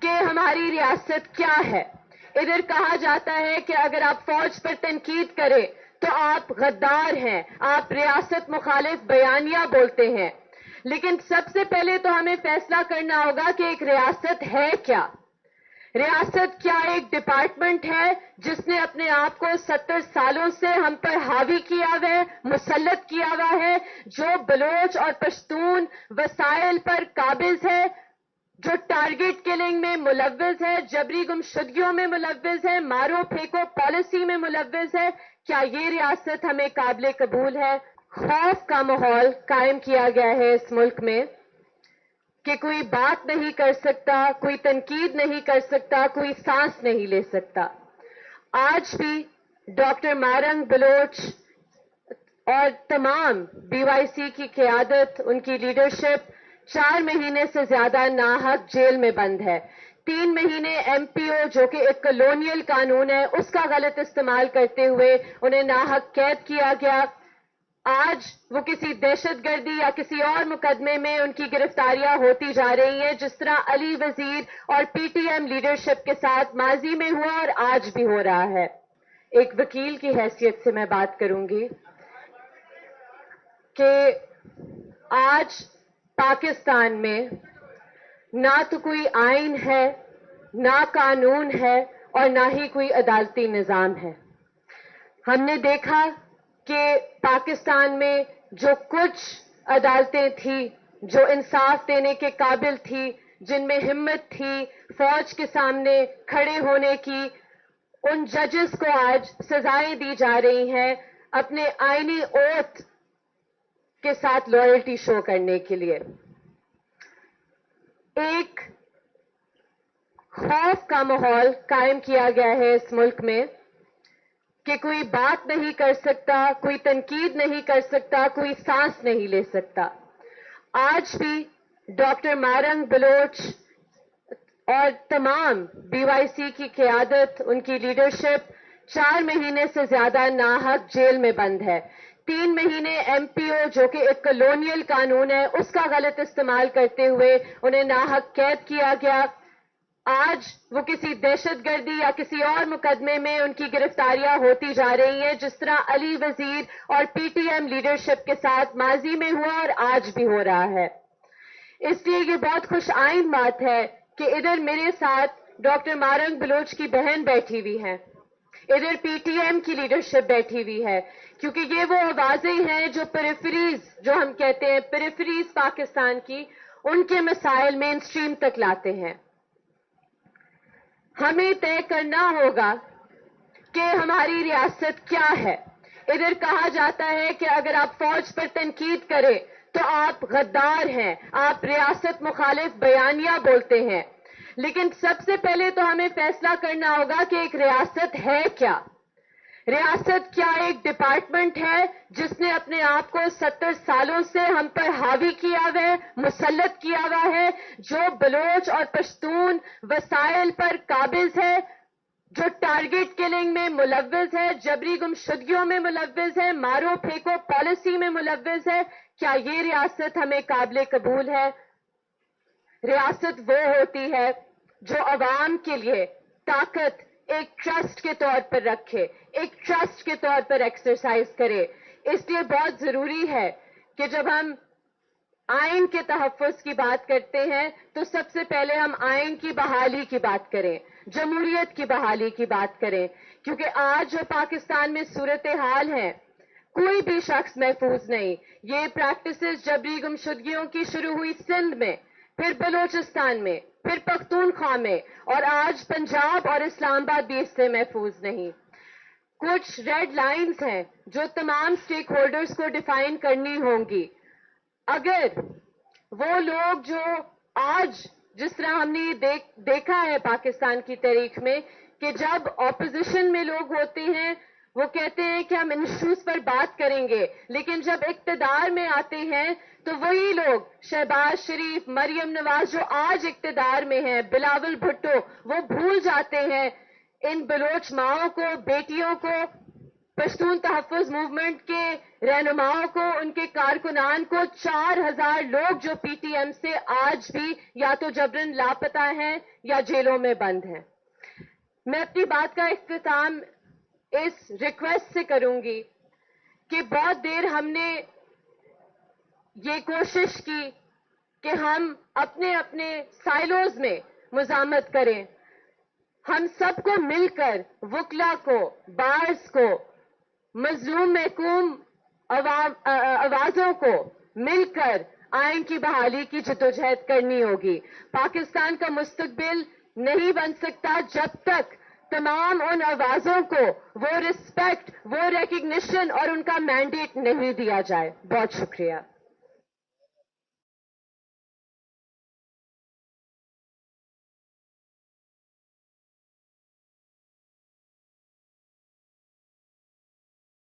کہ ہماری ریاست کیا ہے. ادھر کہا جاتا ہے کہ اگر آپ فوج پر تنقید کریں تو آپ غدار ہیں, آپ ریاست مخالف بیانیہ بولتے ہیں. لیکن سب سے پہلے تو ہمیں فیصلہ کرنا ہوگا کہ ایک ریاست ہے کیا. ریاست کیا ایک ڈپارٹمنٹ ہے جس نے اپنے آپ کو 70 سالوں سے ہم پر حاوی کیا ہوا ہے, مسلط کیا ہوا ہے, جو بلوچ اور پشتون وسائل پر قابض ہے, جو ٹارگٹ کلنگ میں ملوث ہے, جبری گمشدگیوں میں ملوث ہے, مارو پھینکو پالیسی میں ملوث ہے. کیا یہ ریاست ہمیں قابل قبول ہے؟ خوف کا ماحول قائم کیا گیا ہے اس ملک میں کہ کوئی بات نہیں کر سکتا, کوئی تنقید نہیں کر سکتا, کوئی سانس نہیں لے سکتا. آج بھی ڈاکٹر مارنگ بلوچ اور تمام بی وائی سی کی قیادت, ان کی لیڈرشپ 4 مہینے سے زیادہ ناحق جیل میں بند ہے. 3 مہینے ایم پی او جو کہ ایک کالونیل قانون ہے اس کا غلط استعمال کرتے ہوئے انہیں ناحق قید کیا گیا. آج وہ کسی دہشت گردی یا کسی اور مقدمے میں ان کی گرفتاریاں ہوتی جا رہی ہیں, جس طرح علی وزیر اور پی ٹی ایم لیڈرشپ کے ساتھ ماضی میں ہوا اور آج بھی ہو رہا ہے. ایک وکیل کی حیثیت سے میں بات کروں گی کہ آج پاکستان میں نہ تو کوئی آئین ہے, نہ قانون ہے, اور نہ ہی کوئی عدالتی نظام ہے. ہم نے دیکھا کہ پاکستان میں جو کچھ عدالتیں تھیں جو انصاف دینے کے قابل تھی, جن میں ہمت تھی فوج کے سامنے کھڑے ہونے کی, ان ججز کو آج سزائیں دی جا رہی ہیں اپنے آئینی اوتھ کے ساتھ لائلٹی شو کرنے کے لیے. ایک خوف کا ماحول قائم کیا گیا ہے اس ملک میں کہ کوئی بات نہیں کر سکتا, کوئی تنقید نہیں کر سکتا, کوئی سانس نہیں لے سکتا. آج بھی ڈاکٹر مارنگ بلوچ اور تمام بی وائی سی کی قیادت, ان کی لیڈرشپ 4 مہینے سے زیادہ ناحق جیل میں بند ہے. 3 مہینے ایم پی او جو کہ ایک کالونیل قانون ہے اس کا غلط استعمال کرتے ہوئے انہیں ناحق قید کیا گیا. آج وہ کسی دہشت گردی یا کسی اور مقدمے میں ان کی گرفتاریاں ہوتی جا رہی ہیں, جس طرح علی وزیر اور پی ٹی ایم لیڈرشپ کے ساتھ ماضی میں ہوا اور آج بھی ہو رہا ہے. اس لیے یہ بہت خوش آئند بات ہے کہ ادھر میرے ساتھ ڈاکٹر مارنگ بلوچ کی بہن بیٹھی ہوئی ہیں, ادھر پی ٹی ایم کی لیڈرشپ بیٹھی ہوئی ہے, کیونکہ یہ وہ آوازیں ہیں جو پیریفریز, جو ہم کہتے ہیں پیریفریز پاکستان کی, ان کے مسائل مین سٹریم تک لاتے ہیں. ہمیں طے کرنا ہوگا کہ ہماری ریاست کیا ہے. ادھر کہا جاتا ہے کہ اگر آپ فوج پر تنقید کریں تو آپ غدار ہیں, آپ ریاست مخالف بیانیہ بولتے ہیں. لیکن سب سے پہلے تو ہمیں فیصلہ کرنا ہوگا کہ ایک ریاست ہے کیا. ریاست کیا ایک ڈپارٹمنٹ ہے جس نے اپنے آپ کو 70 سالوں سے ہم پر حاوی کیا ہوا ہے, مسلط کیا ہوا ہے, جو بلوچ اور پشتون وسائل پر قابض ہے, جو ٹارگٹ کلنگ میں ملوث ہے, جبری گمشدگیوں میں ملوث ہے, مارو پھینکو پالیسی میں ملوث ہے. کیا یہ ریاست ہمیں قابل قبول ہے؟ ریاست وہ ہوتی ہے جو عوام کے لیے طاقت ایک ٹرسٹ کے طور پر رکھے, ایک ٹرسٹ کے طور پر ایکسرسائز کرے. اس لیے بہت ضروری ہے کہ جب ہم آئین کے تحفظ کی بات کرتے ہیں تو سب سے پہلے ہم آئین کی بحالی کی بات کریں, جمہوریت کی بحالی کی بات کریں, کیونکہ آج جو پاکستان میں صورتحال ہے کوئی بھی شخص محفوظ نہیں. یہ پریکٹسز جبری گمشدگیوں کی شروع ہوئی سندھ میں, پھر بلوچستان میں, پھر پختونخوا میں, اور آج پنجاب اور اسلام آباد بھی اس سے محفوظ نہیں. کچھ ریڈ لائنز ہیں جو تمام سٹیک ہولڈرز کو ڈیفائن کرنی ہوں گی. اگر وہ لوگ جو آج, جس طرح ہم نے دیکھا ہے پاکستان کی تاریخ میں کہ جب اپوزیشن میں لوگ ہوتے ہیں وہ کہتے ہیں کہ ہم ان ایشوز پر بات کریں گے, لیکن جب اقتدار میں آتے ہیں تو وہی لوگ, شہباز شریف, مریم نواز جو آج اقتدار میں ہیں, بلاول بھٹو, وہ بھول جاتے ہیں ان بلوچ ماؤں کو, بیٹیوں کو, پشتون تحفظ موومنٹ کے رہنماؤں کو, ان کے کارکنان کو. 4000 لوگ جو پی ٹی ایم سے آج بھی یا تو جبرن لاپتہ ہیں یا جیلوں میں بند ہیں. میں اپنی بات کا اختتام اس ریکویسٹ سے کروں گی کہ بہت دیر ہم نے یہ کوشش کی کہ ہم اپنے اپنے سائلوز میں مزاحمت کریں. ہم سب کو مل کر وکلا کو، بارز کو، مظلوم محکوم آوازوں کو مل کر آئین کی بحالی کی جدوجہد کرنی ہوگی. پاکستان کا مستقبل نہیں بن سکتا جب تک تمام ان آوازوں کو وہ رسپیکٹ، وہ ریکگنیشن اور ان کا مینڈیٹ نہیں دیا جائے. بہت شکریہ.